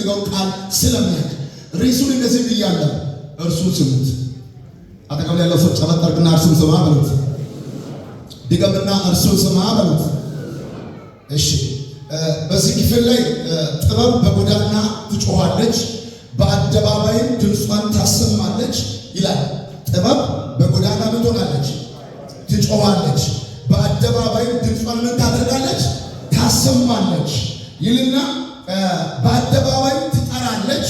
የሚፈልገው ቃል ስለሚያውቅ ርዕሱን እንደዚህ ብያለሁ፣ እርሱን ስሙት። አጠገብ ያለው ሰው ጨበጥ አድርግና እርሱን ስማ በሉት። ድገምና እርሱን ስማ በሉት። እሺ፣ በዚህ ክፍል ላይ ጥበብ በጎዳና ትጮኻለች፣ በአደባባይም ድምጿን ታሰማለች ይላል። ጥበብ በጎዳና ምን ትሆናለች? ትጮኻለች፣ በአደባባይም ድምጿን ምን ታደርጋለች? ታሰማለች ይልና በአደባባይ ትጠራለች፣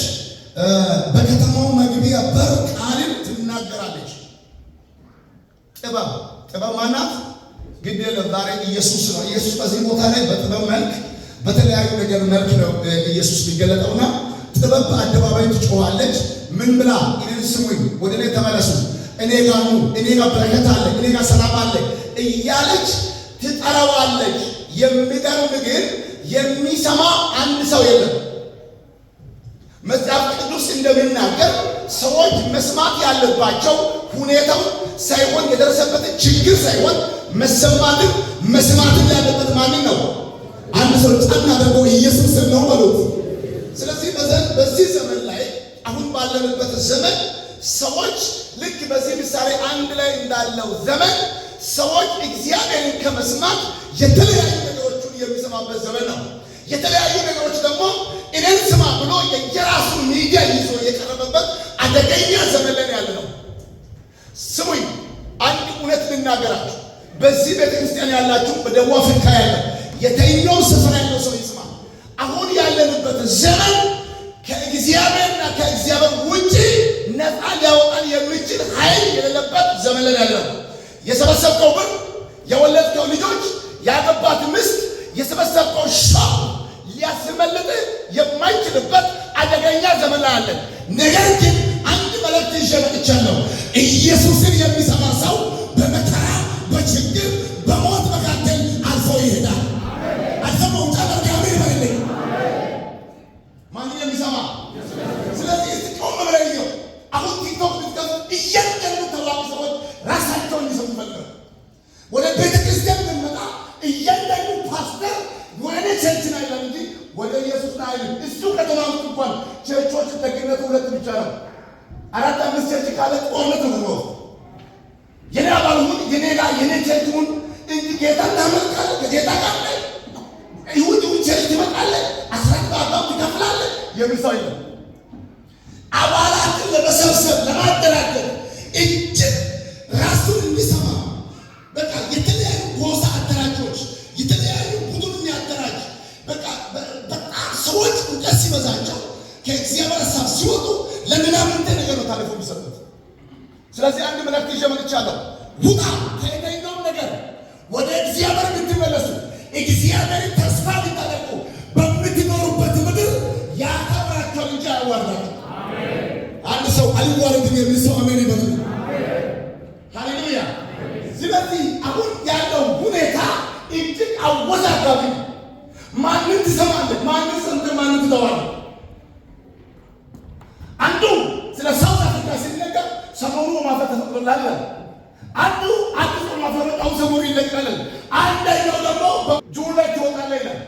በከተማው መግቢያ በር ቃልን ትናገራለች። ጥበብ ማናት? ግድ የለም ዛሬ ኢየሱስ ነው። ኢየሱስ በዚህ ቦታ ላይ በጥበብ መልክ በተለያዩ ነገር መልክ ነው ኢየሱስ የሚገለጠውና ጥበብ በአደባባይ ትጮኻለች። ምን ብላ? እኔን ስሙኝ፣ ወደ እኔ ተመለሱ፣ እኔ ጋር ኑ፣ እኔ ጋር በረከት አለ፣ እኔ ጋር ሰላም አለ እያለች ትጠራዋለች። የሚገርም ግን የሚሰማ አንድ ሰው የለም። መጽሐፍ ቅዱስ እንደሚናገር ሰዎች መስማት ያለባቸው ሁኔታው ሳይሆን የደረሰበትን ችግር ሳይሆን መስማትን ያለበት ማንን ነው? አንድ ሰው ጫና አድርጎ ኢየሱስ ነው በሉት። ስለዚህ በዚህ ዘመን ላይ አሁን ባለንበት ዘመን ሰዎች ልክ በዚህ ምሳሌ አንድ ላይ እንዳለው ዘመን ሰዎች እግዚአብሔርን ከመስማት የተለያዩ ነገሮችን የሚሰማበት ዘመን ነው። የተለያዩ ነገሮች ደግሞ እኔን ስማ ብሎ የራሱን ሚዲያ ይዞ የቀረበበት አደገኛ ዘመን ላይ ያለ ነው። ስሙኝ፣ አንድ እውነት ልናገራችሁ። በዚህ ቤተክርስቲያን ያላችሁ፣ በደቡብ አፍሪካ ያለ የትኛው ስፍራ ያለው ሰው ይስማ። አሁን ያለንበት ዘመን ከእግዚአብሔርና ከእግዚአብሔር ውጪ ነፃ ሊያወጣን የሚችል ኃይል የሌለበት ዘመን ላይ ያለ ነው። የሰበሰብከው ብር፣ የወለድከው ልጆች፣ ያገባት ምስት፣ የሰበሰብከው ሻው ሊያስመልጥ የማይችልበት አደገኛ ዘመን ላይ አለን። ነገር ግን አንድ መልእክት ይዤ መጥቻለሁ። ኢየሱስን የሚሰማ ሰው በመከራ በችግር በሞት መካከል አልፎ ይሄዳል። አልሰማውም ጫበር ጋር ይበልልኝ ማንን የሚሰማ? ስለዚህ ቆም ብለህ ይኸው አሁን ቲክቶክ ብትከፍት እያንዳንዱ ታዋቂ ሰዎች ራሳቸውን ይሰሙ ይፈልጋሉ። ወደ ቤተ ክርስቲያን ብንመጣ እያንዳንዱ ፓስተር ወደ ቸርች ነው ይላል እንጂ ወደ ኢየሱስ ነው አይልም። እሱ ከተማ ውስጥ እንኳን ቸርቾች ደግነቱ ሁለት ብቻ ነው። 4-5 ቸርች ካለ ጦርነት ነው። የኔ አባሉን የኔ ጋር የኔ ቸርቹን እንጂ ጌታ ታመልካለ ከጌታ ጋር ይሁን ቸርች ትመጣለ፣ አስራት ባባው ትከፍላለ። የሚሰው ይላል አባላትን ለመሰብሰብ ለማደራጀት እጅግ ራሱን እንዲሰማ በቃ የተለያዩ ጎሳ አደራጆች የተለያዩ ቡድን የሚያደራጅ በጣም ሰዎች እውቀት ሲበዛቸው ከእግዚአብሔር ሀሳብ ሲወጡ ለምናምን ነገር ነው ታሪፉ የሚሰጡት። ስለዚህ አንድ መልእክት ይዤ መጥቻለሁ። ውጣ ከየትኛውም ነገር ወደ እግዚአብሔር ብትመለሱ እግዚአብሔርን ተስፋ ብታደርጉ በምትኖሩበት ምድር ያከብራቸዋል እንጂ አያዋርዳቸውም። አንድ ሰው አልዋረድም የሚል ሰው አሜን ይበል። ሃሌሉያ። ስለዚህ አሁን ያለው ሁኔታ እጅግ አወዛጋቢ ነው። ማንን ትሰማለህ? ማንን ሰምተህ ማንን ትተዋለህ? አንዱ ስለ ሳውዝ አፍሪካ ሲነገር ሰሞኑ ማፈር ተፈቅዶላል። አንዱ አዲስ ማፈረጣው ሰሞኑ ይለቀቃል። አንደኛው ደግሞ በጁን ላይ ትወጣለህ ይላል።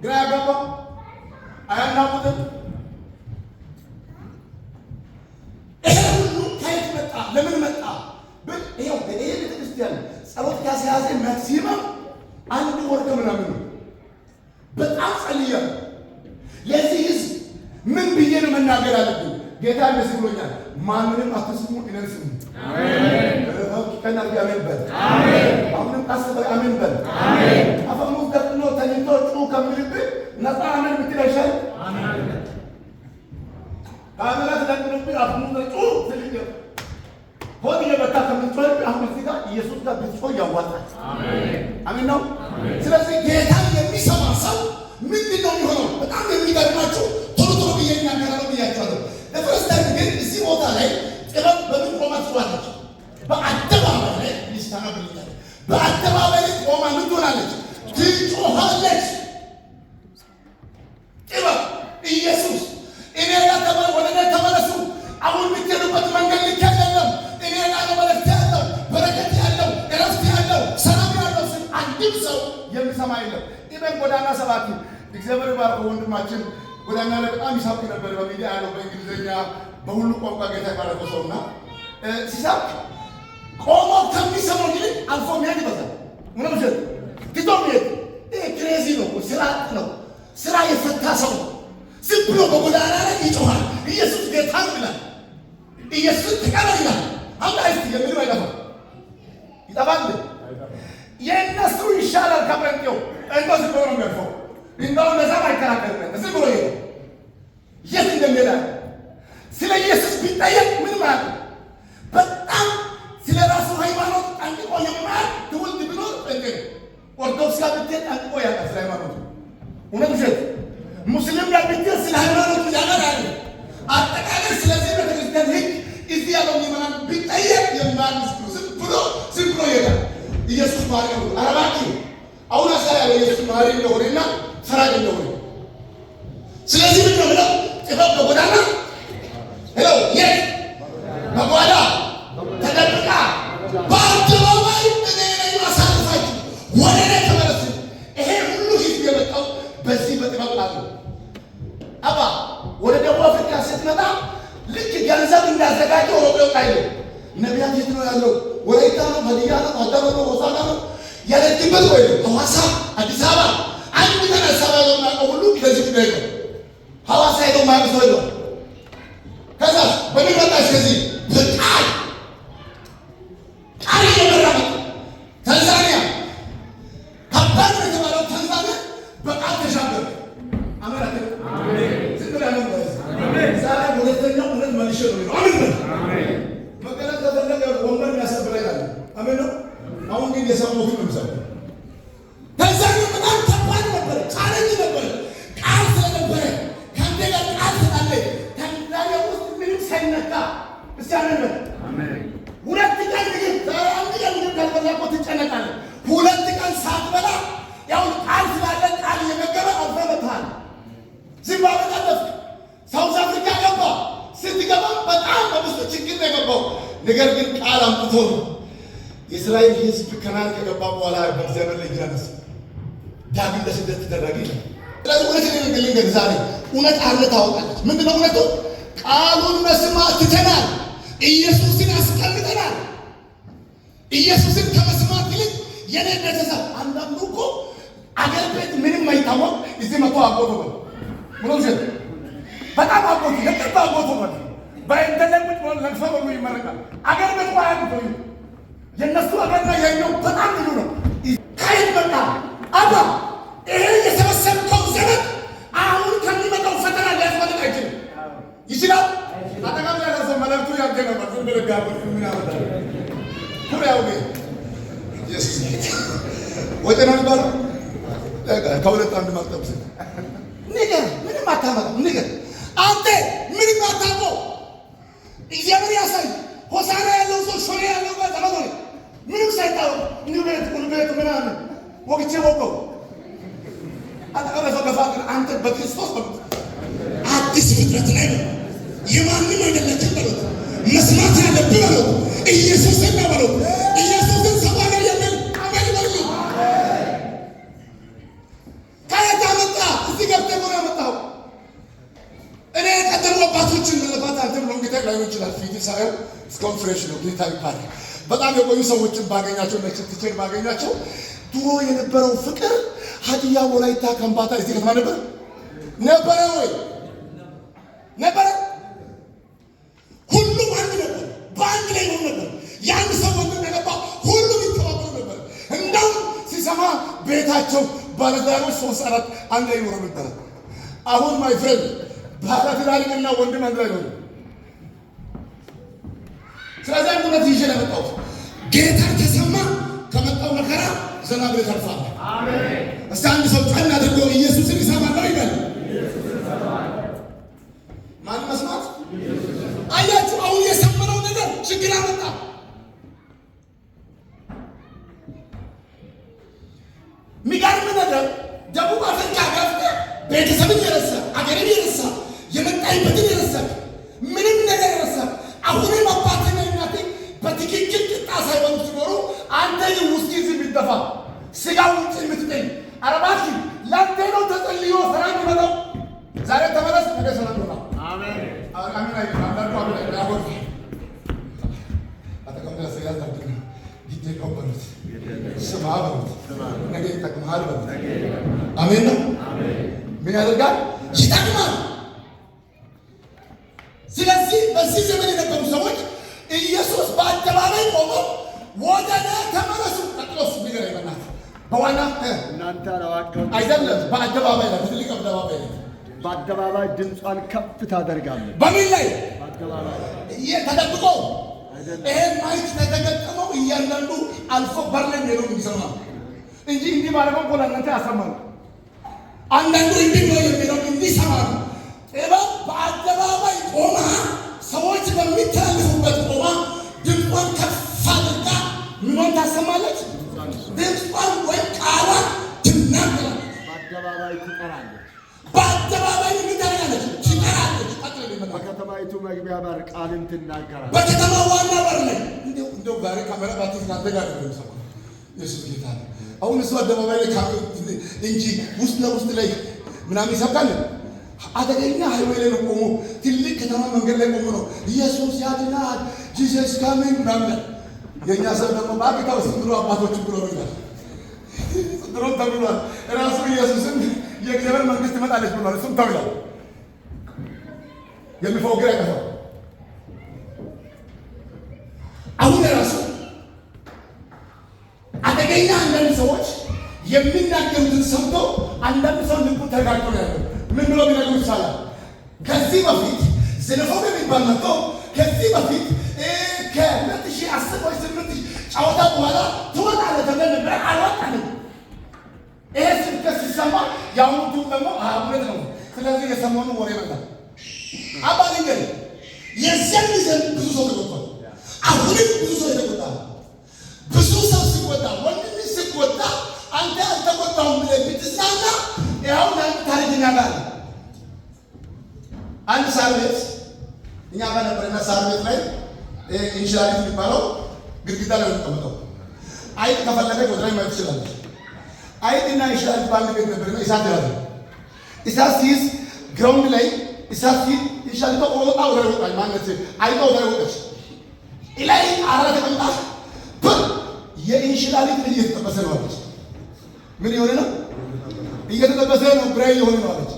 ግራ ያጋባ አያናውጥም። ይሄ ሁሉ ከየት መጣ? ለምን መጣ? ብል ይሄው በእኔ ቤተክርስቲያን ጸሎት ካስያዘ ማክሲመም አንድ ወር ከምናምን ነው። በጣም ጸልያለሁ። ለዚህ ህዝብ ምን ብዬ ነው መናገር አለብኝ? ጌታ እንደዚህ ብሎኛል፣ ማንንም አትስሙ፣ እኔን ስሙ። አሜን። ከናርጋ አሜን በል። አሜን። አሁንም አስበህ አሜን በል። አሜን። አፈሙ ቀጥሎ ተኝቶ ጩ ከምልብህ ነፃ አሜን ብትል አይሻልም? አሜን። ካሜራት ለምንብህ አፈሙ ጩ ትልቅ ሆድ የመታ ከምትጮህ አሁን እዚህ ጋር ኢየሱስ ጋር ብትጮህ ያዋጣል። አሜን። አሜን ነው። ስለዚህ ጌታ የሚሰማ ሰው ምንድን ነው የሚሆነው? በጣም የሚገርማችሁ ቶሎ ብዬ እናገራለሁ ብያቸዋለሁ። ለፈረስታን ግን እዚህ ቦታ ላይ ጥበብ በምን ቆማ ትጮኻለች? በአደባባይ ላይ ሚስታና ብልታለች። በአደባባይ ላይ ቆማ ምን ትሆናለች? ትጮኻለች። ጥበብ ኢየሱስ እኔ ጋር ወደ እኔ ተመለሱ፣ አሁን የምትሄዱበት መንገድ ልክ አይደለም፣ እኔ ጋር መልእክት ያለው በረከት ያለው እረፍት ያለው ሰላም ያለው ስል አንድም ሰው የሚሰማ የለም። ኢቨን ጎዳና ሰባኪ እግዚአብሔር ባርኮ ወንድማችን ጎዳና ላይ በጣም ይሳቅ ነበር። በሚዲያ ያለው በእንግሊዝኛ በሁሉ ቋንቋ ጌታ ባረከው ሰውና ሲሳቅ ቆሞ ከሚሰማው ይልቅ አልፎ የሚሄድ ይበዛል። ምንም ጀት ትቶም ይሄድ ክሬዚ ነው። ነው ስራ የፈታ ሰው ዝም ብሎ በጎዳና ላይ ይጮሃል። ኢየሱስ ጌታ ነው ይላል። ኢየሱስ ተቀበል ይላል። አምላክ የሚል አይደለም ይጠፋል። የእነሱ ይሻላል ከጴንጤው። ጴንጤው ዝም ብሎ ነው የሚያልፈው። እንደው ለዛ አይከራከርም። ዝም ብሎ ይሄድ የት እንደሚሄድ ስለ ኢየሱስ ቢጠየቅ ምን ማለት ነው? በጣም ስለ ራሱ ሃይማኖት ጠንቅቆ የማያውቅ ትውልድ ቢኖር ጴንጤ ነው። ኦርቶዶክስ ጋር ብትሄድ ጠንቅቆ ያውቃል ስለ ሃይማኖቱ። እውነት ውሸት? ሙስሊም ጋር ብትሄድ ስለ ሃይማኖቱ ያውቃል። አጠቃላይ ስለዚህ ቤተክርስቲያን ሕግ እዚህ ያለው ምዕመናን ቢጠየቅ የማያውቅ ዝም ብሎ ይሄዳል። ኢየሱስ ማሪ ነው። አረባቂ አሁን አሳ ያለው ኢየሱስ ማሪ እንደሆነና ፈራጅ እንደሆነ ስለዚህ ምን ነው ብለው ጥበብ በጎዳና ሄሎ የት በጓዳ ተደብቃ በአደባባይ እኔ ነኝ ማሳልፋችሁ ወደ እኔ ተመለሱ። ይሄ ሁሉ ህዝብ የመጣው በዚህ በጥበብ ቃል ነው። አባ ወደ ደቡብ አፍሪካ ስትመጣ ልክ ገንዘብ እንዳዘጋጀው ሮቤው ቃል ነቢያት የት ነው ያለው? ወላይታ ነው፣ ሀዲያ ነው፣ አዳማ ነው፣ ሆሳዕና ነው ያለችበት ወይ ሐዋሳ፣ አዲስ አበባ አንድ ቀን አዲስ አበባ የማያውቀው ሁሉ ከዚህ ጉዳይ ነው። ሐዋሳ ሄደው ማያውቅ ሰው የለም። ከዛ በምን መጣች? ከዚህ በቃል ቃል እየመራ መጣ። ታንዛኒያ ከባድ ነው የተባለው ታንዛኒያ በቃል ተሻገረ። አሜን ዝም ብላ ነው ዛሬ ሁለተኛው እውነት መልሼ ነው። አሜን መገለጥ ተፈለገ ወንበር ያሰብረኛል። አሜን ነው። አሁን ግን የሰማሁት ነው ምሳሌ ታንዛኒያ በጣም ከባድ ነበር፣ ቻሌንጅ ነበር። ቃል ስለነበረ ከአንተ ጋር ቃል ስላለ ታንዛኒያ ውስጥ ምንም ሳይነካ እስቲ አሜን። ሁለት ቀን ግን አንድ ቀን ግን ካልበላኮ ትጨነቃለህ። ሁለት ቀን ሳትበላ ያው ቃል ስላለ ቃል እየመገበ አልፈበታል። ዚምባብዌ አለፍ፣ ሳውዝ አፍሪካ ገባ። ስትገባ በጣም በብዙ ችግር ነው የገባው። ነገር ግን ቃል አምጥቶ ነው የእስራኤል ሕዝብ ከናን ከገባ በኋላ በእግዚአብሔር ላይ ግራነስ ዳግም ለስደት ተደረገ። ስለዚህ እውነት ልንገር ዛሬ እውነት አለ ታወጣለች። ምንድነው እውነቱ? ቃሉን መስማት ትተናል። ኢየሱስን አስቀምጠናል። ኢየሱስን ከመስማት ይልቅ የኔ ቤተሰብ አንዳንዱ እኮ አገር ቤት ምንም አይታወቅ እዚህ መጥቶ አጎቱ ነው ብሎ ጀት በጣም አጎቱ የቅርብ አጎቱ ነው። በኢንተርኔት ብሎ ለቅሶ ብሎ ይመረቃል። አገር ቤት ባያሉ ነው የነሱ አገርና ያየው በጣም ልዩ ነው። ከየት መጣ አባ? ይሄ የሰበሰብከው ዘመን አሁን ከሚመጣው ፈተና ሊያስመልጥ አይችልም። ይችላል። አጠቃላይ ያለው ሰው መልእክቱ ያገኘው ነው። እንደለጋው ምን ያመጣል? ኩሪያው ግን ኢየሱስ ወደና ይባል ከሁለት አንድ ማጥተብስ ነገር ምንም አታመጣም። ነገር አንተ ምንም አታመጣው። እግዚአብሔር ያሳይ። ሆሳዕና ያለው ሰው ሾኔ ያለው ጋር ተመጣጣኝ ምንም ሳይታወቅ ንቤት ቁልቤት ምናምን ወግቼ ወቀው አጠቃላይ ሰው ገፋት አንተ በክርስቶስ አዲስ ፍጥረት ላይ ነው። የማንም አይደለችም በሉት። መስማት ያለብህ በሉት ኢየሱስን ነው በሉት። ኢየሱስን ሰባለ የሚል አሜን በሉ። ከየት አመጣ? እዚህ ገብተህ ነው ያመጣው። እኔ የቀደሙ አባቶችን መለፋት አንተም ሎንግ ታይም ላይሆን ይችላል። ፊት ሳይሆን እስካሁን ፍሬሽ ነው። ጌታ ይባላል። በጣም የቆዩ ሰዎችን ባገኛቸው ነችትቼን ባገኛቸው ድሮ የነበረው ፍቅር ሀዲያ፣ ወላይታ፣ ከምባታ እዚህ ከተማ ነበረ ወይ ነበረ? ሁሉም አንድ ነበር። በአንድ ላይ ነው ነበር። ያን ሰው ወንድም የገባ ሁሉም ይተባበሩ ነበር። እንደውም ሲሰማ ቤታቸው ባለትዳሮች 3-4 አንድ ላይ ይኖሩ ነበር። አሁን ማይ ፍሬንድ ባለትዳርና ወንድም አንድ ላይ ነው። ስለዚህ አንድነት ይዤ ነው የመጣሁት። ጌታ ተሰማ ከመጣው መከራ ዘና ብለህ ታልፋለህ። አሜን። እስቲ አንድ ሰው ጫና አድርጎ ኢየሱስን ይሰማል ነው ይበል። ማን መስማት? አያችሁ፣ አሁን የሰማነው ነገር ችግር አመጣ። የሚገርም ነገር ደቡብ አፍሪካ ገብተህ ቤተሰብን የረሳ አገርን የረሳ የመጣይበትን የረሳ ምንም ነገር የረሳ አሁንም አባትና እናቴ በትክክል ቅጣ ሳይሆኑ ሲኖሩ አንተ ውስኪ ዝም ስጋ ውጭ የምትጠኝ አረባኪ ለአንተ ነው ተጸልዮ ሰራ የሚመጣው ዛሬ አሜን አይደል? አንዳንዱ አሜን ያጎል አተቀምጠ ሰያዝ አድርገን ዲጄ ኮምፖነንት ስማ በሉት ነገ ይጠቅምሃል በሉት። አሜን ነው። ምን ያደርጋል? ይጠቅማል። ስለዚህ በዚህ ዘመን የነበሩ ሰዎች ኢየሱስ በአደባባይ ቆመው ወደ እኔ ተመለሱ። ቀጥሎስ ንገረኝ በእናትህ በዋና እናንተ አላዋቂዎች አይደለም፣ በአደባባይ ላይ በትልቅ አደባባይ ላይ በአደባባይ ድምጿን ከፍ ታደርጋለች። በምን ላይ? በአደባባይ ተደብቆ ይሄን ማይክ ተገጠመው እያንዳንዱ አልፎ በር ላይ ሄዶ የሚሰማ እንጂ እንዲህ ባለፈው እኮ ለእናንተ ያሰማሉ። አንዳንዱ እንዲህ ነው የሚለው እንዲሰማ ነው። ጥበብ በአደባባይ ቆማ ሰዎች በሚተላለፉበት ቆማ ድምጿን ከፍ አድርጋ ምኗን ታሰማለች? ድምጿን ወይ ቃሏን ትናገራለች። በአደባባይ ትጠራለች። በአደባባይ ትጠራለች፣ ትጠራለች። በከተማይቱ መግቢያ በር ቃልን ትናገራለች። በከተማ ዋና በር ላይ እንደው ዛሬ ካሜራ ባትይዝ ካንተ ጋር ነው የሚሰማው። ኢየሱስ ጌታ ነው። አሁን እሱ አደባባይ ላይ እንጂ ውስጥ ለውስጥ ላይ ምናምን ይሰብካል። አደገኛ ሃይዌይ ላይ ነው ቆሞ፣ ትልቅ ከተማ መንገድ ላይ ቆሞ ነው ኢየሱስ ያድናል ጂሰስ ካሚንግ ምናምን። የእኛ ሰው ደግሞ በአፍሪካ ውስጥ ብሎ አባቶችን ብሎ ይላል። ድሮም ተብሏል። ራሱ ኢየሱስን የእግዚአብሔር መንግስት ትመጣለች ብሏል። እሱም ተው ይላል። የሚፎግር አይጠፋም። አሁን ራሱ አደገኛ አንዳንድ ሰዎች የሚናገሩትን ሰምቶ አንዳንድ ሰው ልቡ ተጋግቶ ነው ያለው። ምን ብሎ ቢነግሩ ይቻላል? ከዚህ በፊት ዘነፎብ የሚባል መጥቶ ከዚህ በፊት ከ2010 ወይ 8 ጨዋታ በኋላ ትወጣለህ ተብለን ነበር፣ አልወጣንም። ይሄ ስብከት ሲሰማ የአሁኑ ደግሞ እውነት ነው። ስለዚህ የሰሞኑ ወሬ መጣ። አባል እንግዲህ የዚያን ጊዜ ብዙ ሰው ተቆጣ። አሁንም ብዙ ሰው የተቆጣ፣ ብዙ ሰው ሲቆጣ፣ ወንድም ሲቆጣ አንተ አልተቆጣሁም ብለህ ብትዝናና ያው ለአንተ ታሪክ ይናጋል። አንድ ሳር ቤት እኛ ጋር ነበርና ሳር ቤት ላይ ኢንሽላሊት የሚባለው ግድግዳ ላይ ተቀምጠው አይጥ ከፈለገች ወደ ላይ ማየት ትችላለች። አይጥና ኢንሽላሊት በአንድ ቤት ነበርና እሳት ያዘ። እሳት ሲይዝ ግራውንድ ላይ እሳት ሲይዝ ኢንሽላሊቷ ወጣ ወደ ላይ ወጣች። ማለት አይጧ ወደ ላይ ወጣች። ላይ አራ ተቀምጣ የኢንሽላሊት ልጅ እየተጠበሰ ነው አለች። ምን የሆነ ነው? እየተጠበሰ ነው፣ ብራይ የሆነ ነው አለች።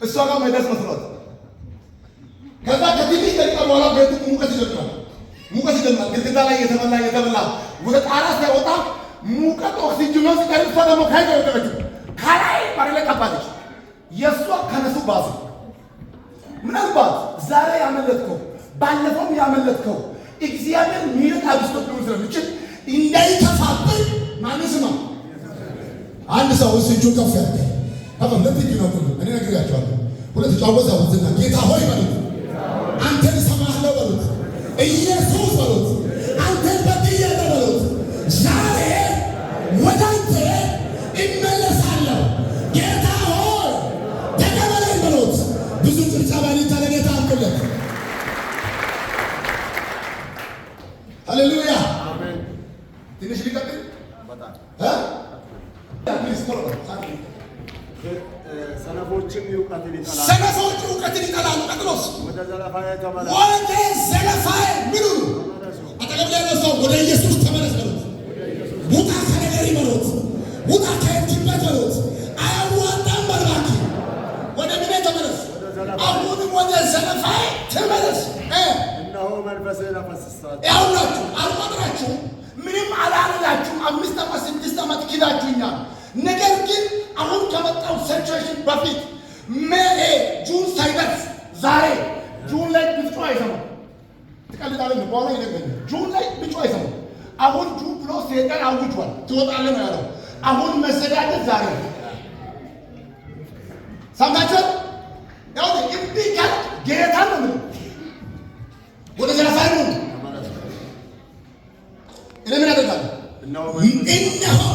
እሷ ጋር መድረስ መስሏት ከዛ ከትንሽ ደቂቃ በኋላ ቤት ሙቀት ይጀምራል። ሙቀት ይጀምራል። ግድግዳ ላይ እየተበላ ወደ ጣራ ሲወጣ ሙቀት ኦክሲጅኑ ሲቀርብ ደግሞ ከላይ ወጣች። ከላይ መሬት ላይ ቀባለች። የእሷ ከነሱ ባሰ። ምናልባት ዛሬ ያመለጥከው ባለፈውም ያመለጥከው እግዚአብሔር ምሕረት አብዝቶት ሊሆን ስለሚችል እንዳይከፋብን ማን ስማ? አንድ ሰው እጁን ከፍ ያድርግ። ሁለት እጁ ነው ሁሉ እኔ ነግሬያቸዋለሁ። ሁለት እጁ አወዛወዝና ጌታ ሆይ በሉት፣ አንተን እሰማለሁ በሉት፣ ኢየሱስ በሉት፣ አንተን በድያለሁ በሉት፣ ዛሬ ወደ አንተ እመለሳለሁ። ጌታ ሆይ ተቀበለኝ በሉት። ብዙ ጭብጨባ ለጌታ አምጡለት። ሃሌሉያ አሜን። ትንሽ ሊቀጥል ሰነፎችም እውቀትን ይጠላሉ። ሰነፎች እውቀትን ይጠላሉ። ቀጥሎስ ወደ ዘለፋዬ ተመለሱ። ወደ ዘለፋዬ ምኑ አጠገብ ያለው ሰው ወደ ኢየሱስ ተመለስ በሉት። ውጣ ከነገር በሉት። ውጣ ከየትበት በሉት። አያዋጣም በልባኪ ወደ ምን ተመለስ? አሁንም ወደ ዘለፋዬ ተመለስ። እነሆ መንፈስህን አፈስሳለሁ። ያውላችሁ አልቆጥራችሁም፣ ምንም አላረጋችሁም። 5 ዓመት 6 ዓመት ኪዳችሁኛል። ነገር ግን አሁን ከመጣው ሲቹዌሽን በፊት ጁን ሳይደርስ ዛሬ ጁን ላይ ብጮ አይሰማም። ትቀልዳለህ በኋላ ይነገራል። ጁን ላይ ብጮ አይሰማም። አሁን ጁን ብሎ ሰይጣን አውጇል። ትወጣለህ ነው ያለው። አሁን መዘጋጀት ዛሬ ሰምታችሁ ያው እንዴ ጌታ ነው ወደ ዘለፋዬ ነው ለምን አደረጋለሁ? እነሆ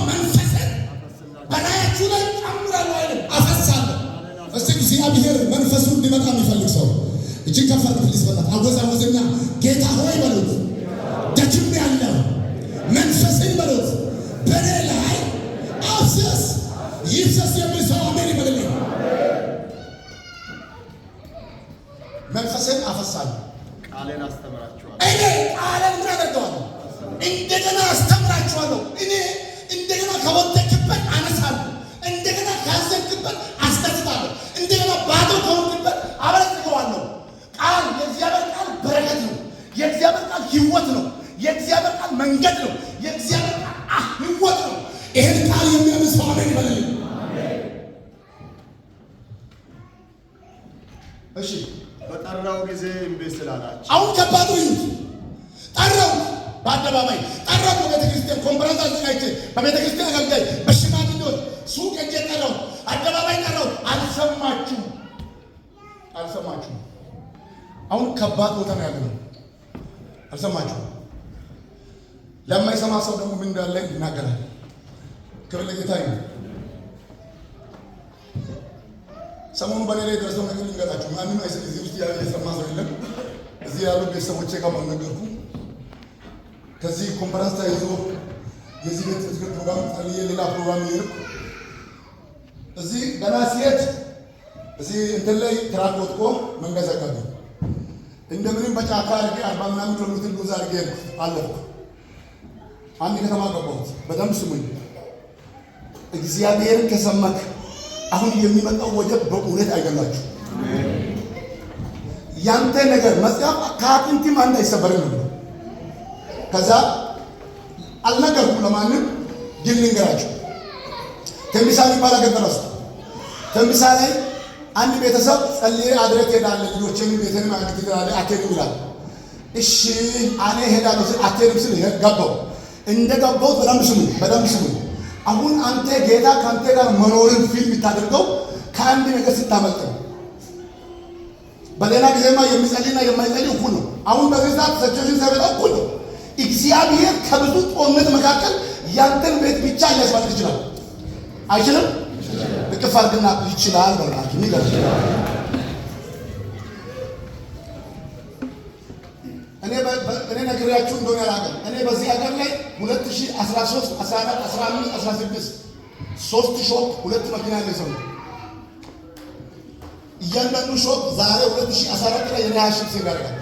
መንፈስን በላያችሁ ላይ ጨምራለሁ አይደል? አፈሳለሁ። እስቲ እግዚአብሔር መንፈሱን እንዲመጣ የሚፈልግ ሰው እጅግ ከፍ አድርጉ ፕሊዝ። በላት አወዛወዝና ጌታ ሆይ በሉት፣ ደክሜያለሁ፣ መንፈስን በሉት በእኔ ላይ አፍስስ። ይፍሰስ የሚል ሰው አሜን ይበልልኝ። መንፈስን አፈሳለሁ። ቃሌን አስተምራችኋለሁ። እኔ ቃሌን ምን አደርገዋለሁ? እንደገና አስተምራችኋለሁ። እኔ እንደገና ከወደቅበት አነሳለሁ። እንደገና ካዘንክበት አስደስታለሁ። እንደገና ባዶ ከሆንክበት አበረክተዋለሁ። ቃል የእግዚአብሔር ቃል በረከት ነው። የእግዚአብሔር ቃል ሕይወት ነው። የእግዚአብሔር ቃል መንገድ ነው። የእግዚአብሔር ቃል ሕይወት ነው። ይሄን ቃል የሚያምን ሰው አሜን ይበልልኝ። እሺ በጠራው ጊዜ እምቢ ስላላችሁ አሁን ከባዱ ይሁን ጠራው፣ በአደባባይ ጠራው። በቤተክርስቲያን ኮንፈረንስ አዘጋጅቼ በቤተክርስቲያን አገልጋይ በሽማግሌዎች ሱቅ ሄጄ ጠራው፣ አደባባይ ጠራው። አልሰማችሁም። አሁን ከባድ ቦታ ነው ያለው። አልሰማችሁም። ለማይሰማ ሰው ደግሞ ምን እንዳለ ይናገራል። ክብር ለጌታ ይሁን። ሰሞኑ በኔ ላይ ደረሰው ነገር ልንገራችሁ። ማንም አይሰጥ እዚህ ውስጥ ያለ የሰማ ሰው የለም። እዚህ ያሉ ቤተሰቦቼ ጋር ማነገርኩ ከዚህ ኮንፈረንስ ተይዞ የዚህ ቤት ትዝግር ፕሮግራም ጸልዬ ሌላ ፕሮግራም ይርቅ እዚህ ገና ሲሄድ እዚህ እንትን ላይ ትራክ ወጥቆ መንገድ ዘጋብኝ። እንደምንም በጫካ አድርጌ 40 ምናምን ኪሎ ሜትር ጉዞ አድርጌ አለፍኩ። አንድ ከተማ ገባሁት። በደንብ ስሙኝ። እግዚአብሔርን ከሰማክ አሁን የሚመጣው ወጀብ በእውነት አይገላችሁ። ያንተ ነገር መጽሐፍ ከአጥንትም አንድ አይሰበርም ነው። ከዛ አልነገርኩም ለማንም፣ ግን ልንገራችሁ። ተንቢሳ የሚባል አገር ደረስኩ። ተንቢሳ ላይ አንድ ቤተሰብ ጸልዬ አድረግ ሄዳለሁ ልጆችን ቤተን ማግኘት ይላል። አትሄድም ይላል። እሺ እኔ ሄዳለሁ ስል አትሄድም ስል ገባሁ። እንደገባሁት በደንብ ስሙኝ። አሁን አንተ ጌታ ካንተ ጋር መኖርን ፊልም የምታደርገው ከአንድ ነገር ስታመልጥ ነው። በሌላ ጊዜማ የሚጸልይና የማይጸልይ እኩል ነው። አሁን በዚህ ሰዓት ሰቸሽን ሰበጣ እኩል ነው። እግዚአብሔር ከብዙ ጦርነት መካከል ያንተን ቤት ብቻ ሊያስባልጥ ይችላል። አይችልም? እቅፍ አድርግና ይችላል በላችሁ ንገር። እኔ ነግሬያችሁ እንደሆነ ያላቀም እኔ በዚህ ሀገር ላይ 2013 14 15 16 3 ሾክ 2 መኪና ያለው እያንዳንዱ ሾክ ዛሬ 2014 ላይ የኔ 20 ሺህ ያደርጋል።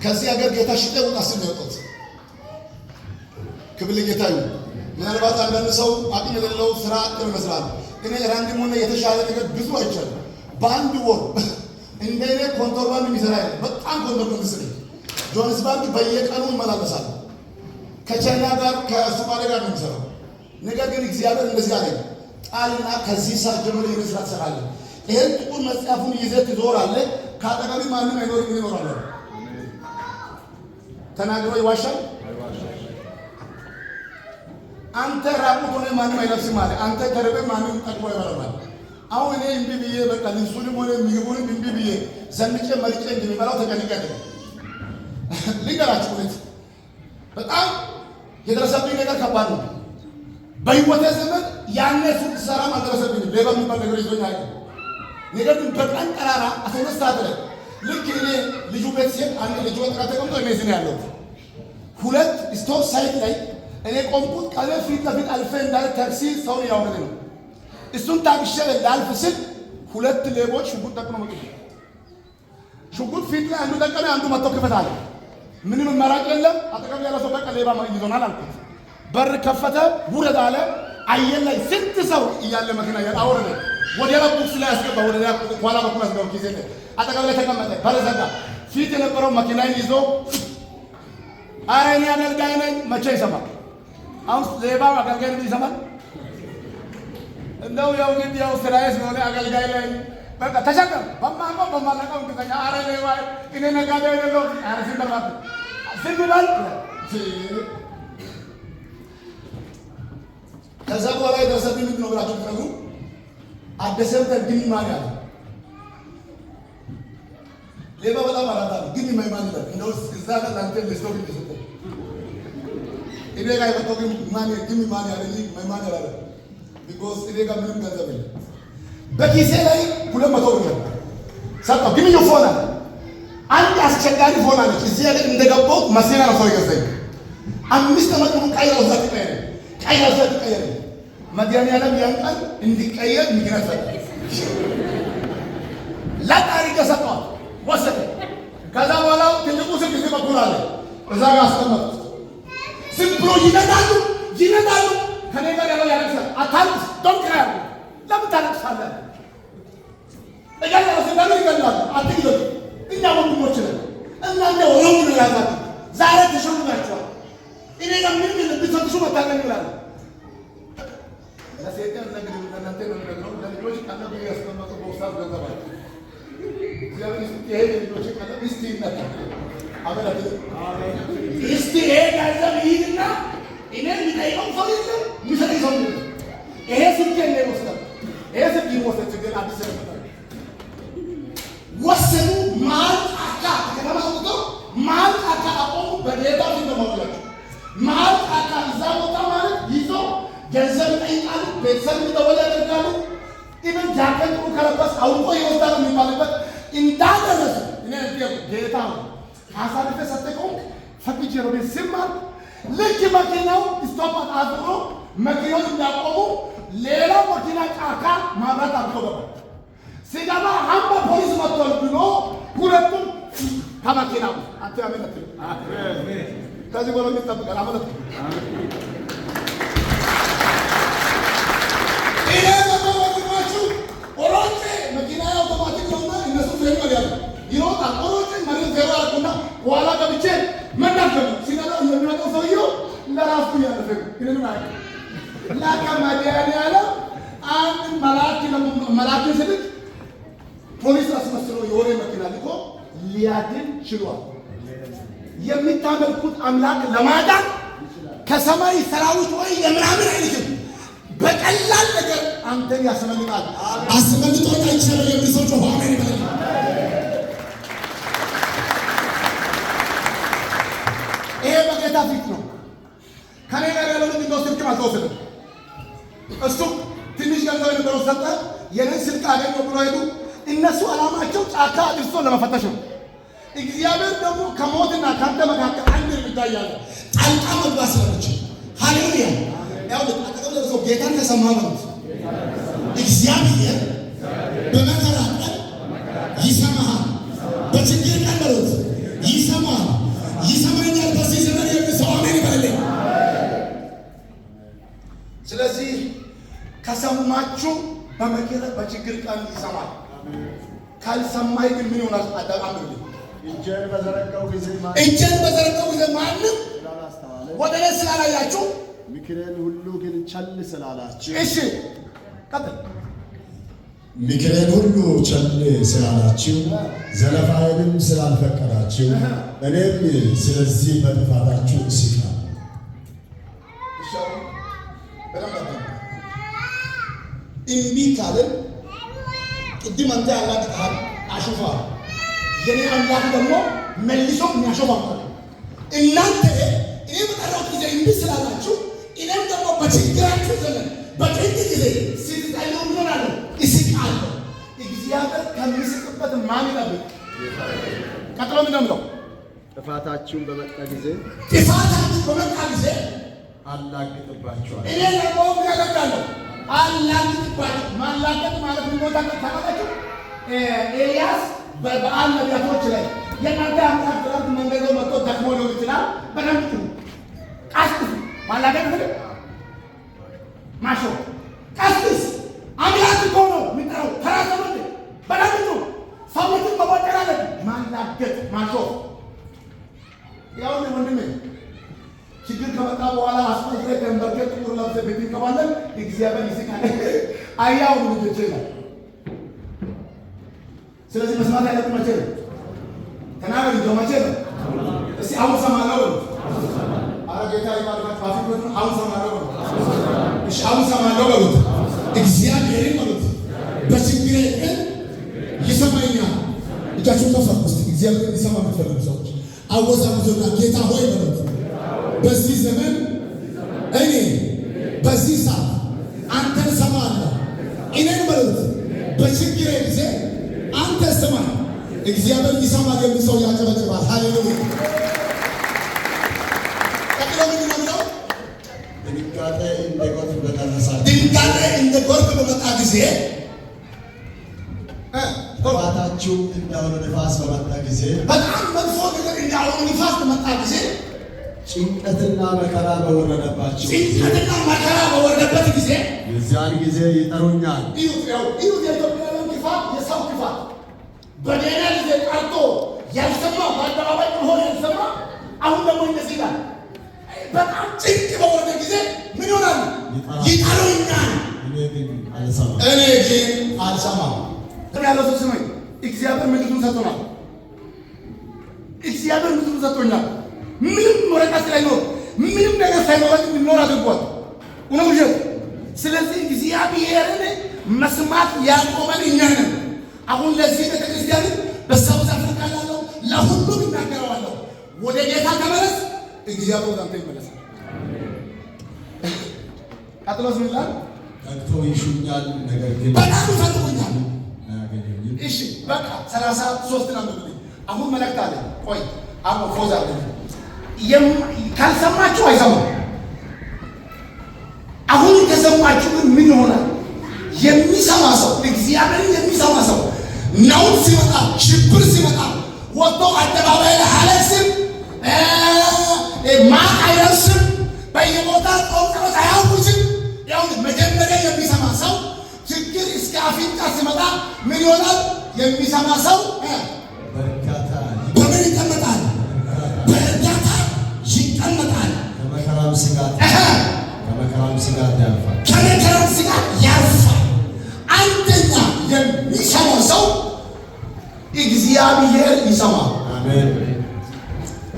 ከዚህ ሀገር ጌታ ሽጤ ወጣ ሲል ነው የወጣሁት። ክብር ለጌታ ይሁን። ምናልባት አንዳንድ ሰው አቅም የሌለው ስራ አጥር ይመስላል። እኔ ራንድም ሆነ የተሻለ ነገር ብዙ አይቻልም። በአንድ ወር እንደኔ ኮንትሮባንድ የሚሰራ ያለ በጣም ኮንትሮባንድ ስለ ጆሃንስበርግ በየቀኑ ይመላለሳል። ከቻይና ጋር ከሶማሊያ ጋር ነው የሚሰራው። ነገር ግን እግዚአብሔር እንደዚህ አለ፣ ጣልና ከዚህ ሰዓት ጀምሮ የመስራት ትሰራለህ። ይሄን ጥቁር መጽሐፉን ይዘህ ትዞራለህ። ከአጠገቢ ማንም አይኖርም፣ ይኖራል። ተናግሮ ይዋሻል። አንተ ራቁት ሆነ ማንም አይለብስም አለ። አንተ ተርበህ ማንም ጠግቦ ይበላል። አሁን እኔ እምቢ ብዬ በቃ ልብሱንም ሆነ ምግቡንም እምቢ ብዬ ዘንጬ መርጬ እንደሚበላው ተቀንቀ ልንገራችሁ። እውነት በጣም የደረሰብኝ ነገር ከባድ ነው። በህይወቴ ዘመን ያኔ ሱቅ ሰራም አልደረሰብኝም። ሌባ የሚባል ነገር ይዞኝ አያውቅም። ነገር ግን በቀን ጠራራ 12 ሰዓት ላይ ልክ እኔ ልጁ ቤት ሲሄድ አንድ ልጅ ወጥራ ተቀምጦ እኔ እዚህ ነው ያለሁት። ሁለት ስቶፕ ሳይት ላይ እኔ ቆምኩት። ቀለ ፊት ለፊት አልፌ እንዳለ ታክሲ ሰው ያወረደ ነው። እሱን ታግሼ ላልፍ ስል ሁለት ሌቦች ሽጉጥ ጠቅሞ መጡ። ሽጉጥ ፊት ላይ አንዱ ጠቀመ፣ አንዱ መጥቶ ክፈት አለ። ምንም መራቅ የለም። አጠገብ ያለ ሰው በቃ ሌባ ይዞናል አልኩት። በር ከፈተ፣ ውረድ አለ። አየር ላይ ስንት ሰው እያለ መኪና አወረደ። ወደ ቦክስ ላይ አስገባ። ወደ ኋላ በኩል አስገባ። ኪሴ አጠገብ ላይ ተቀመጠ። በር ዘጋ። ፊት የነበረው መኪናን ይዞ ኧረ እኔ አገልጋይ ነኝ። መቼ ይሰማል? አሁን ሌባ አገልጋይ ነኝ ይሰማል? እንደው ያው ግን ያው ስራዬ ስለሆነ አገልጋይ ነኝ በቃ ተሸከም በማንቆም በማለቀው እንግዲህ ኧረ ሌባ እኔ ነጋዴ አይደለሁም። ኧረ ሲንበርባት ሲንበል ከዛ በኋላ የደረሰብኝ ምንድን ነው ብላችሁ ብትነግሩ አደሰም ተግኝ ማን ያለ ሌባ በጣም አራዳ ነው። ግን ማይማን ይላል እንደው እዛ ጋር አንተ ለስተው ይሰጠ እኔ ጋር የመጣው ግን ማን ያለ ማይማን ያለ ቢኮዝ እኔ ጋር ምንም ገንዘብ የለም። በኪሴ ላይ 200 ብር ነበር ሰጠው። ግን ይፎና አንድ አስቸጋሪ ፎና ነች። እዚህ ያለ እንደገባው መሲና ነው ሰው ይገዛኝ 5 ዓመት ሙሉ ቀይረው ተቀየረ መድኃኒዓለም ያን ቀን እንዲቀየር ምክንያት ሰጠ። ለታሪክ ሰጠው። ወሰደ። ከዛ በኋላ ትልቁ ስልክ እዚህ በኩል አለ። እዛ ጋር አስቀመጡት። ዝም ብሎ ይነዳሉ። ከኔ ጋር ያለው ያለቅሳል። አታልቅስ ዶንት ክራይ። ለምን ታለቅሳለህ? እያለቀሱ እንዳሉ ይገላሉ። አትግደሉ። እኛ ወንድሞች ነን። እናንተ ወንድ ነው ያዛችሁ። ዛሬ ተሸውናችኋል። እኔ ጋር ምን ብትፈትሹ መታገኝ ይላል። ለሰይጣን ነገር ለእናንተ ነው የሚነግረው። ለልጆች ቀለብ ያስቀመጡ በውሳት ገንዘባቸው እግዚአብሔር ይሄ ልጆች ቀለብ እስቲ ይነካ አበላት እስቲ ይሄ ገንዘብ ይሄድና እኔ የሚጠይቀው ሰው የለም፣ የሚሰጠኝ ሰው የለም። ይሄ ስልክ ነው ይወስዳል። ይሄ ስልክ ይወስድ ችግር አዲስ ነው ወሰኑ። ማልቃካ ከተማ ወጥቶ ማልቃካ አቆሙ። በጌታ ፊት ነው ማልቃካ እዛ ቦታ ማለት ይዞ ገንዘብ ይጠይቃሉ። ቤተሰብ ይደወል ያደርጋሉ። ኢቨን ጃኬት ከለበስ አውቆ ይወስዳል የሚባልበት እንዳደረሰ እኔ ጌታ አሳልፈ ሰጠቀው ፈቅጄ ነው ቤት ሲማር ልክ መኪናው ስቶፕ አድርጎ መኪናውን እንዳቆሙ ሌላ መኪና ጫካ ማብራት አብቶ ገባ። ሲገባ ሀምባ ፖሊስ መጥቷል ብሎ ሁለቱም ከመኪናው አንተ ያመለጥ ከዚህ በኋላ የሚጠብቀን አመለጥ ይሄ ወንድማችሁ ኦሮጬ መኪና አውቶማቲክ ነውና እነሱ ፌር ያሉ ይሮጣል። ኦሮጬ መሬት ፌር አልኩና በኋላ ገብቼ መናገር ሲነዳ የሚመጣው ሰውዬው ለራሱ ያለፈ ግን ማለት ላከማዲያን ያለ አንድ መላክ ስልክ ፖሊስ አስመስሎ የወሬ መኪና ልኮ ሊያድን ችሏል። የሚታመልኩት አምላክ ለማዳን ከሰማይ ሰራዊት ወይ የምናምን አይልም። በቀላል ነገር አንተን ያስመልጣል። አስመልጦኝ አይቻልም የሚሰው ጮኸ አሜን ይበል። ይሄ በጌታ ፊት ነው። ከኔ ጋር ያለው ልጅ ነው። ስልክ አልተወሰደም። እሱ ትንሽ ገንዘብ የነበረው ሰጠ። የኔን ስልክ አገኘው ብሎ ሄዱ። እነሱ ዓላማቸው ጫካ አድርሶ ለመፈተሽ ነው። እግዚአብሔር ደግሞ ከሞትና ካንተ መካከል አንድ እርምጃ ያለ ጣልቃ መግባት ስለሚችል ሃሌሉያ። ያው አጠገብ ለሰው ጌታን ከሰማ ማለት እግዚአብሔር በመከራ ቀን ይሰማሃል፣ በችግር ቀን ማለት ይሰማሃል፣ ይሰማኛል። በዚህ ዘመን የሚሰው አሜን ይበልልኝ። ስለዚህ ከሰማችሁ በመከራ በችግር ቀን ይሰማል። ካልሰማይ ግን ምን ይሆናል? አዳም እጄን በዘረጋው ጊዜ ማንም ወደ እኔ ስላላያችሁ ምክሬን ሁሉ ግን ቸል ስላላችሁ፣ እሺ ቀጥል። ምክሬን ሁሉ ቸል ስላላችሁ፣ ዘለፋዬንም ስላልፈቀዳችሁ፣ እኔም ስለዚህ በጥፋታችሁ እስቃለሁ። እምቢ ካልን ቅድም አንተ ያላቅጣል አሹፋ የኔ አምላክ ደግሞ መልሶ የሚያሾፋ ማለት እናንተ እኔ በጠራሁት ጊዜ እምቢ ስላላችሁ እኔም ደግሞ በችግራችሁ ዘመን በጭንቅ ጊዜ ስትጸልዩ ምን እሆናለሁ? እስቃለሁ። እግዚአብሔር ከሚስቅበት ማን ይጠብቅ? ቀጥሎ ምንድን ነው የምለው? ጥፋታችሁን በመጣ ጊዜ አላግጥባችኋለሁ። እኔ ደግሞ ምን ያደርጋለሁ? አላግጥባችሁ። ማላገጥ ማለት ምን ቦታ ታውቃላችሁ? ኤልያስ በበዓል ነቢያቶች ላይ የእናንተ አምላክ ትናንት መንገዶ መጥቶ ደክሞ ሊሆን ይችላል። በደንብ ቀስቅስ። ማላገጥ ምን ማሾ ቀስቅስ። አምላክ እኮ ነው የሚጠራው። ተራሰመት በደንብ ነው ሰውነትን መቆጠራለት ማላገጥ ማሾ። ያው ወንድሜ ችግር ከመጣ በኋላ አስቆጥረ ከንበርከት ጥቁር ለብሰ ቤት ይቀባለን። እግዚአብሔር ይስቃል። አያው ልጆች ነው። ስለዚህ መስማት ያለብን መቼ ነው? ተናገር እንጂ መቼ ነው? እስቲ አሁን ሰማለሁ። አረ ጌታ ይባርካችሁ። ባፊት አሁን ሰማለሁ። እሺ አሁን ሰማለሁ በሉት። እግዚአብሔር በሉት በችግሬ ቀን ይሰማኛል። እጃችሁን ከፍ አድርጉ። እግዚአብሔር ሊሰማ የምትፈልጉ ሰዎች አወዛውዙና ጌታ ሆይ በሉት በዚህ ዘመን እኔ በዚህ ሰዓት አንተን ሰማለሁ። እኔን በሉት በችግሬ ጊዜ አንተ ስማ። እግዚአብሔር ይሰማል የሚል ሰው ያጨበጭባል። ሃሌሉያ። ቀጥሎ ምንድን ነው የሚለው? ድንጋጤ እንደ ጎርፍ በደረሳችሁ ድንጋጤ እንደ ጎርፍ በመጣ ጊዜ መጥፎአችሁ እንዳውሎ ነፋስ በመጣ ጊዜ በጣም መጥፎ ነገር እንዳውሎ ነፋስ በመጣ ጊዜ ጭንቀትና መከራ በወረደባችሁ ጭንቀትና መከራ በወረደበት ጊዜ የዚያን ጊዜ ይጠሩኛል። ይሁት የኢትዮጵያውያን ክፋት የሰው ክፋት በሌላ ጊዜ ቀርቶ ያልሰማ በአደባባይ ሆኖ ያልሰማ አሁን ደግሞ እንደዚህ ይላል። በጣም ጭንቅ በወረደ ጊዜ ምን ይሆናል? ይጠሩኛል። እኔ ግን አልሰማም። ያለው ሰው ስመኝ እግዚአብሔር ምድሩን ሰጥቶናል። እግዚአብሔር ምድሩን ሰጥቶኛል። ምንም ወረቀት ሳይኖር ምንም ነገር ሳይኖር እንድንኖር አድርጓል። እውነት ውሸት? ስለዚህ እግዚአብሔርን መስማት ያቆመን እኛ ነን። አሁን ለዚህ ቤተክርስቲያን በሳውዝ አፍሪካ ላለው ለሁሉም እናገረዋለሁ፣ ወደ ጌታ ተመለስ፣ እግዚአብሔር ወደ አንተ ይመለሳል። ቀጥሎስ ምን ይላል? ጠቅቶ ይሹኛል፣ ነገር ግን በጣም ይፈልጉኛል። አያገኙኝም። እሺ በቃ 33 ነው። አሁን መልእክት አለ። ቆይ አሁን ፎዛ አለ። ካልሰማችሁ አይሰማም። አሁን ከሰማችሁ ግን ምን ይሆናል? የሚሰማ ሰው እግዚአብሔርን የሚሰማ ሰው ነውጥ ሲመጣ ሽብር ሲመጣ ወጥቶ አደባባይ ላይ አለቅስም፣ ማቅ አይለብስም፣ በየቦታ ጦርነት አያውጅም። ያው መጀመሪያ የሚሰማ ሰው ችግር እስከ አፍንጫ ሲመጣ ምን ይሆናል? የሚሰማ ሰው በእርጋታ በምን ይቀመጣል? በእርጋታ ይቀመጣል። ከመከራም ስጋት ያልፋል። ከመከራም ስጋት ያልፋል። አንደኛ የሚሰማ ሰው እግዚአብሔር ይሰማል። አሜን።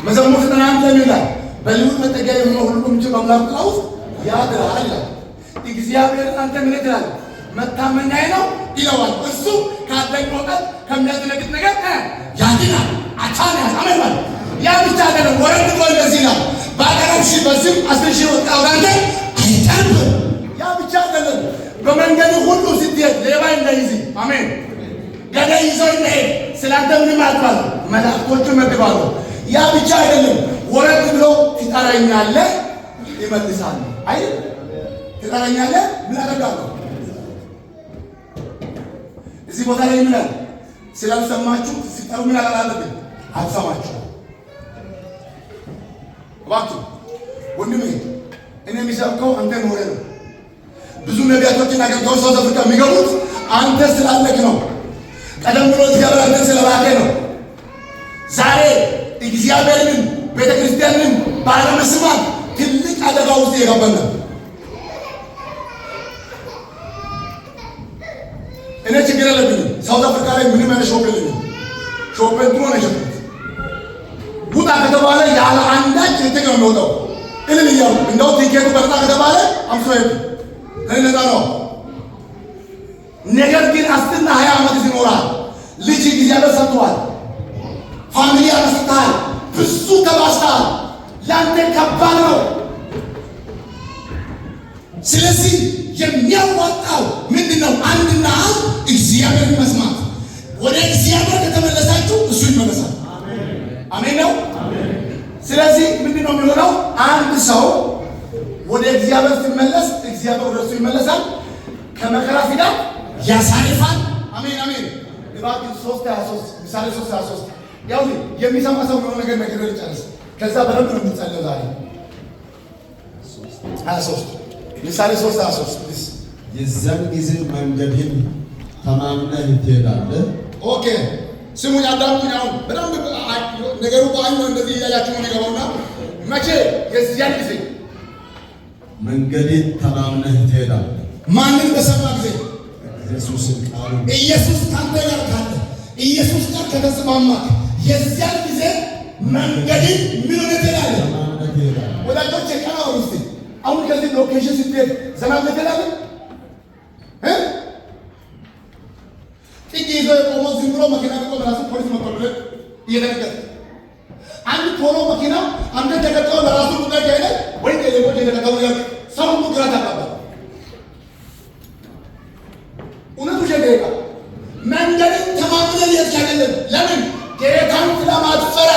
መዝሙር 91 ይላል በልዑል መጠጊያ የሚሆን ሁሉ በሚችል በአምላክ ጥላ ውስጥ ያድራል ይላል። እግዚአብሔር አንተ ምን ትላለህ? መታመኛዬ ነው ይለዋል። እሱ ካለኝ እውቀት ከሚያስደነግጥ ነገር ያድናል። አቻንያስ አሜን ማለት ያ ብቻ አይደለም። ወረድ ብሎ እንደዚህ ይላል በአገራም ሺህ በዝም 10 ሺህ ወጣ ወደ አንተ አይቀርብም። ያ ብቻ አይደለም። በመንገድ ሁሉ ስትሄድ ሌባ እንዳይዝ አሜን፣ ገዳይ ይዞ እንዳይሄድ ስላንተ ምንም አትባል፣ መላእክቶቹን መድባሉ። ያ ብቻ አይደለም። ወረድ ብሎ ትጠራኛለህ ይመልሳል። አይደል? ትጠራኛለህ ምን አደርጋለሁ? እዚህ ቦታ ላይ ምን አለ? ስላልሰማችሁ ሲጠሩ ምን አላለብን? አልሰማችሁ። እባክህ ወንድሜ እኔ የሚሰብከው አንተን ወሬ ነው። ብዙ ነቢያቶችን አገልጋዮች ሳውዝ አፍሪካ የሚገቡት አንተ ስላለክ ነው። ቀደም ብሎ እግዚአብሔር አንተን ስለላከ ነው። ዛሬ እግዚአብሔርን ቤተክርስቲያንን ባለመስማት ትልቅ አደጋ ውስጥ የገባን ነው። እኔ ችግር የለብኝም። ሳውዝ አፍሪካ ላይ ምንም አይነት ሾፕ የለኝም። ሾፕን ድሮ ነው የሸጥኩት። ውጣ ከተባለ ያለ አንዳች እንትን ነው የሚወጣው። እልል እያሉ እንደው ቲኬቱ በርታ ከተባለ አምሶ ሄዱ ነፃ ነው። ነገር ግን 10 እና 20 ዓመት ይኖራል። ልጅ እግዚአብሔር ሰጥቷል። ፋሚሊ ያመሰጥሃል። ብዙ ተባስተሃል። ለአንተ ከባድ ነው። ስለዚህ የሚያዋጣው ምንድነው? አንድና አንድ እግዚአብሔርን መስማት። ወደ እግዚአብሔር ከተመለሳችሁ እሱ ይመለሳል። አሜን ነው። ስለዚህ ምንድነው የሚሆነው? አንድ ሰው ወደ እግዚአብሔር ሲመለስ እግዚአብሔር ወደ እሱ ይመለሳል። ከመከራ ሲዳር ያሳልፋል። አሜን አሜን። እባክህ 3:23 ምሳሌ 3:23 ያው የሚሰማ ሰው የሆነ ነገር ነገር ይጨርስ። ከዛ በደንብ ነው የምንጸልየው ዛሬ 23 ምሳሌ 3:23 የዛን ጊዜ መንገድህን ተማምነህ ትሄዳለህ። ኦኬ ስሙኝ፣ አዳምጡኝ። አሁን በደንብ ነገሩ በአይን እንደዚህ እያያችሁ ነው የሚገባውና መቼ የዚያን ጊዜ መንገድህን ተማምነህ ትሄዳለህ። ማንን በሰማ ጊዜ? ኢየሱስን ቃሉ ኢየሱስ ካንተ ጋር ካለ ኢየሱስ ጋር ከተስማማህ የዚያን ጊዜ መንገድን ምን ሆነ ትሄዳለህ? ተማምነህ ትሄዳለህ። ወዳጆቼ ቀና ውስጥ አሁን ከዚህ ሎኬሽን ስትሄድ ዘና ትሄዳለህ። ጥቂት ይዞ የቆመው ዝም ብሎ መኪና ቆሞ በራሱ ፖሊስ መቆለል እየተነገረ አንድ ፖሎ መኪና አንተ ተከተለው ለራሱ ጉዳይ ከሄደ ወይ ሌቦች የተከተሉ ያ ሰው ሁሉ ግራ ተጋባል። እውነቱ ሸገጋ መንገድን ተማምነን የትቻለን። ለምን ጌታን ስለማትፈራ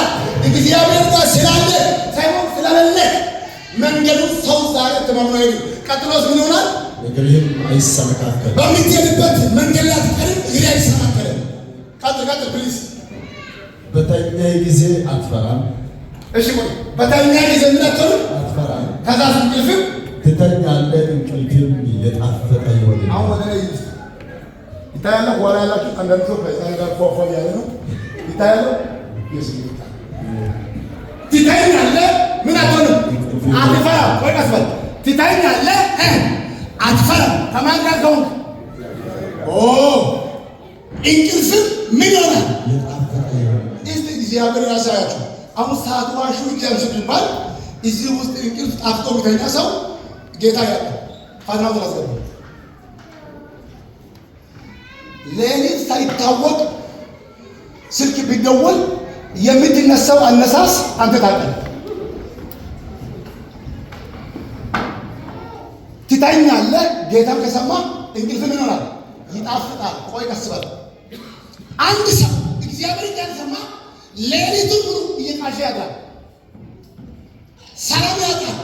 እግዚአብሔር ጋር ስላለ ሳይሆን ስለሌለ መንገዱን ሰው ዛሬ ተማምኖ ይሄድ። ቀጥሎስ ምን ይሆናል? እግርህም አይሰነካከልም። በምትሄድበት መንገድ ላይ አትቀርም፣ እግርህ አይሰነካከልም። ቀጥል ፕሊዝ። በተኛ ጊዜ አትፈራም። እሺ ቆይ በተኛ ጊዜ ምን አትፈራም። ከዛ እንቅልፍም ትተኛለህ፣ እንቅልፍም የጣፈጠ ይሆናል። አሁን ወደ ላይ ይታያል። ኋላ ያላችሁ አንዳንድ ሰው ከዛ ጋር ፎፎ ያለ ነው ይታያል። ትተኛለህ፣ ምን አትሆንም፣ አትፈራም። ቆይ ቀስ በል። ትተኛለህ አትፈራም። ከማን ጋር ከሆንክ እንቅልፍም ምን ይሆናል? እስቲ እግዚአብሔር ያሳያችሁ። አሁን ሰዓት ዋሹ እግዚአብሔር ሲባል እዚህ ውስጥ እንቅልፍ ጣፍጦ የሚተኛ ሰው ጌታ ያለ ፋናው ተላስገባ ሌሊት ሳይታወቅ ስልክ ቢደወል የምትነሳው አነሳስ አንተ ታውቃለህ። ትተኛለህ፣ ጌታ ከሰማ እንቅልፍ ምን ይሆናል? ይጣፍጣል። ቆይ ቀስ በል። አንድ ሰው እግዚአብሔር ካልሰማ ሌሊቱን ሙሉ እየቃዠ ያድራል፣ ሰላም ያጣል።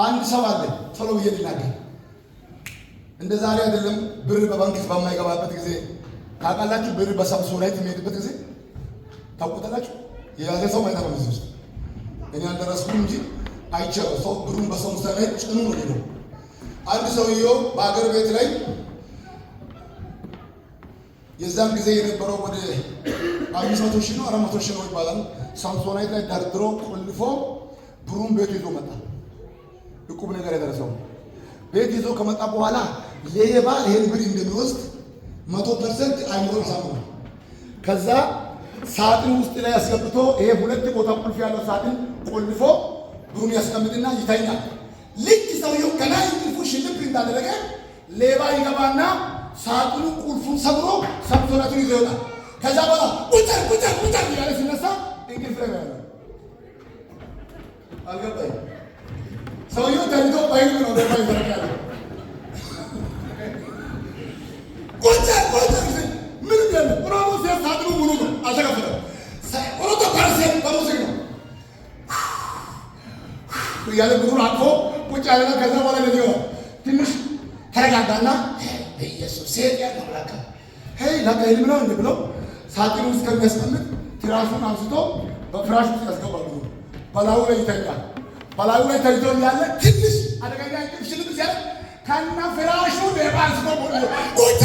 አንድ ሰው አለ ቶሎ ብዬ ልናገር። እንደ ዛሬ አይደለም። ብር በባንክ በማይገባበት ጊዜ ታውቃላችሁ። ብር በሳምሶናይት የሚሄድበት ጊዜ ታውቁታላችሁ። የያዘ ሰው አይጠፋም እዚህ ውስጥ። እኔ አልደረስኩም እንጂ አይቻለሁ። ሰው ብሩን በሳምሶናይት ጭኑ ነው ሄደው። አንድ ሰውዬው በአገር ቤት ላይ የዛን ጊዜ የነበረው ወደ 500 ሺህ ነው 400 ሺህ ነው ይባላል። ሳምሶናይት ላይ ደርድሮ ቆልፎ ብሩን ቤቱ ይዞ መጣ። እቁብ ነገር ያደረሰው ቤት ይዞ ከመጣ በኋላ ሌባ ይሄን ብር እንደሚወስድ 100% አይምሮ ይሳምናል። ከዛ ሳጥን ውስጥ ላይ ያስገብቶ ይሄ ሁለት ቦታ ቁልፍ ያለው ሳጥን ቆልፎ ብሩን ያስቀምጥና ይተኛል። ልክ ሰውየው ከላይ እንቅልፉ ሽልብ እንዳደረገ ሌባ ይገባና ሳጥኑ ቁልፉን ሰብሮ ሰብቶላቱን ይዞ ይወጣል። ከዛ በኋላ ቁጭር እያለ ሲነሳ እንቅልፍ ላይ ያለ አልገባኝ። ሰውየው ተኝቶ በህልም ነው ደግሞ ይዘረጋል። ቁጭር ምንም ያለ ቁራኑ ሲያ ሳጥኑ ሙሉ ነው፣ አልተከፈተም። ቁረቶ ፓርሴ በሙዚቅ ነው እያለ ብሩን አቅፎ ቁጭ ያለና ከዛ በኋላ ለዚህ ሆነ ትንሽ ተረጋጋና ኢየሱስ ሴት ያለው ላካ ላካ ህልም ነው እንደ ብለው ሳጥኑ ውስጥ ከሚያስቀምጥ ትራሱን አንስቶ በፍራሽ ውስጥ ያስገባሉ። በላዩ ላይ ይተኛል። በላዩ ላይ ተኝቶ ያለ ትንሽ አደገኛ እንቅልፍ ሽልብ ሲያለ ከና ፍራሹ ሌባ አንስቶ ቁጭ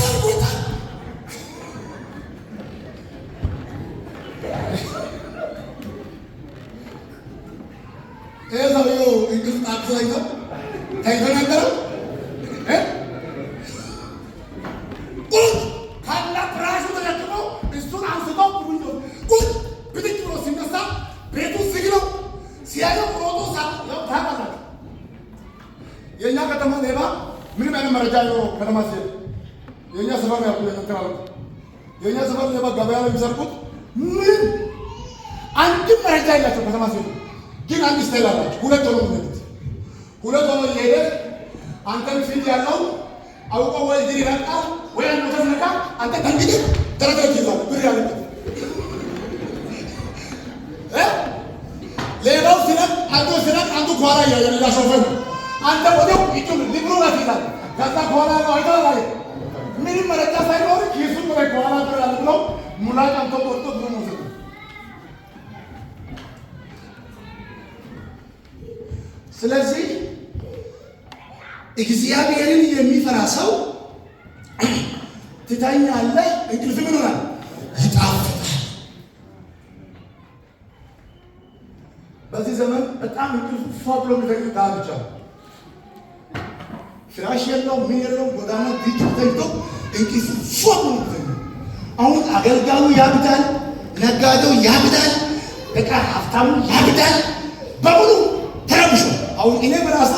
ይሄ ሰውዬው እንቅልፍ ጣጥቶ ተኝቶ ነበረው። ካላ ፍራሹ ተሸክሞ እሱን አንስቶ ቁጭ ብድግ ብሎ ሲነሳ ቤቱ ዝግ ነው። ሲያየው ሮጦ ታውቃላችሁ፣ የእኛ ከተማ ሌባ ምንም አይነት መረጃ አይኖረው። ከተማ ሲሄድ የእኛ ሰፈር ነው ያልኩት። የእኛ ሰፈር ሌባ ገበያ ላይ የሚሰርቁት ምን አንድም መረጃ የላቸው። ከተማ ሲሄዱ ግን አንድ ስታይል አላቸው። ሁለት ሆኖ እየሄደ አንተን ፊት ያለው አውቆ ወይ እግር ይረቃል ወይ አንተ ተነካ። አንተ ተንግዲህ ተረጋግጥ ይዛል ብር ያለበት ሌባው ሲረቅ አንዱ ኳራ ያሾፈ ነው። አንተ ወዲያው ይጩም ሊብሩ ይላል። ከዛ ኳራ ነው አይተዋል። ምንም መረጃ ሳይኖር ኪሱን ላይ ኳራ ብር አለ ብለው ሙላጭ አንተ ቆርጦ ብሩ ነው። ስለዚህ እግዚአብሔርን የሚፈራ ሰው ትተኛለህ፣ እንቅልፍ ምን ይሆናል? ይጣፍጣል። በዚህ ዘመን በጣም እንቅልፍ ፏ ብሎ የሚተኙ ብቻ ፍራሽ የለው ምን የለው ጎዳና ቢጭ ተኝቶ እንቅልፍ ፏ ብሎ የሚተኙ። አሁን አገልጋዩ ያብዳል፣ ነጋዴው ያብዳል፣ በቃ ሀብታሙ ያብዳል፣ በሙሉ ተረብሾ። አሁን እኔ በራሱ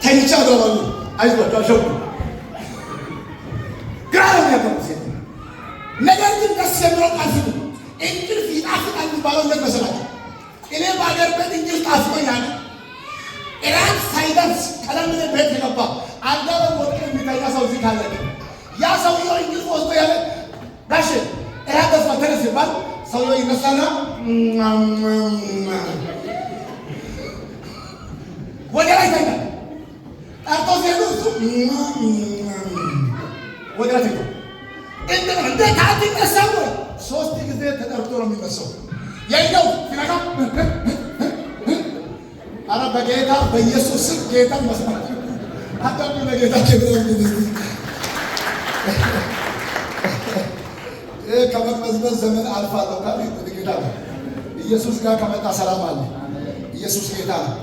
ተኝቻ አድራለሁ። አይዟቸው አሸው ግራ ነው ያለው። ነገር ግን ደስ የሚለው ቃል ሲሉ እንቅልፍ ይጣፍጣል የሚባለው ነገር መሰላችሁ። እኔ በአገር ቤት እንቅልፍ ጣፍጦኛል። እራት ሳይደርስ ቀደም ብለን ቤት የገባ አልጋ ላይ ወድቆ የሚተኛ ሰው እዚህ ካለ ያ ሰውዬው እንቅልፍ ወስዶ ያለ ጋሼ እራት ደርሷል ተነስ ሲባል ሰውዬው ይነሳና ወደ ላይ ይተኛል። ጠርቶ ሲሄዱ እሱ ወደ ላይ ተኝቶ እንዴት አትነሳም ወይ? 3 ጊዜ ተጠርቶ ነው የሚነሳው። ያይነው ሲነካ አረ በጌታ በኢየሱስ ስም ጌታ መስማት አጣም ለጌታ ክብር ይሁን። ከመቅበዝበዝ ዘመን አልፋለሁ ካለ ጌታ ኢየሱስ ጋር ከመጣ ሰላም አለ። ኢየሱስ ጌታ ነው።